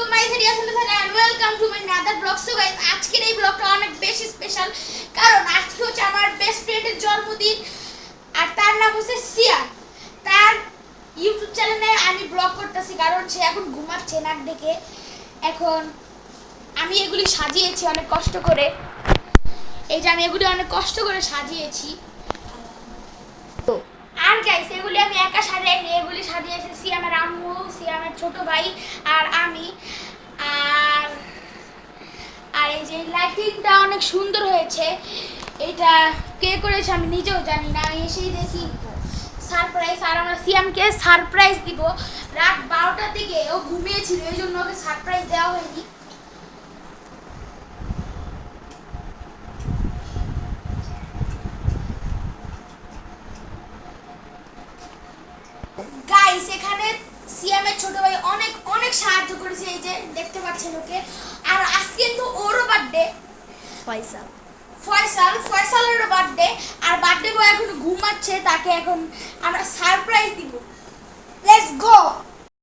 আলাইকুম মাই সারিয়া সালাম and welcome to my other blog. So guys, আজকের এই ব্লগটা অনেক বেশি স্পেশাল, কারণ আজকে হচ্ছে আমার বেস্ট ফ্রেন্ডের জন্মদিন। আর তার নাম হচ্ছে সিয়া। তার ইউটিউব চ্যানেলে আমি ব্লগ করতেছি, কারণ সে এখন ঘুমাচ্ছে নাক ডেকে। এখন আমি এগুলি সাজিয়েছি অনেক কষ্ট করে। এই যে আমি এগুলি অনেক কষ্ট করে সাজিয়েছি। আর গাইস, এগুলি আমি একা সাজাইনি, এগুলি সাজিয়েছি সিয়ামের আম্মু, সিয়ামের ছোট ভাই আর আমি। আর আর এই যে লাইটিংটা অনেক সুন্দর হয়েছে। এটা কে করেছে আমি নিজেও জানি না, আমি এসেই দেখি সারপ্রাইজ। আর আমরা সিয়ামকে সারপ্রাইজ দিব রাত 12টার দিকে। ও ঘুমিয়েছিল, এই জন্য ওকে সারপ্রাইজ দেওয়া হয়নি। গাইস, এখানে সিয়ামের ছোট ভাই অনেক অনেক সাহায্য করেছে, এই যে দেখতে পাচ্ছেন ওকে। আর আজকে কিন্তু ওরও বার্থডে, ফয়সালেরও বার্থডে। আর বার্থডে বয় এখন ঘুমাচ্ছে, তাকে এখন আমরা সারপ্রাইজ দিব। Let's go.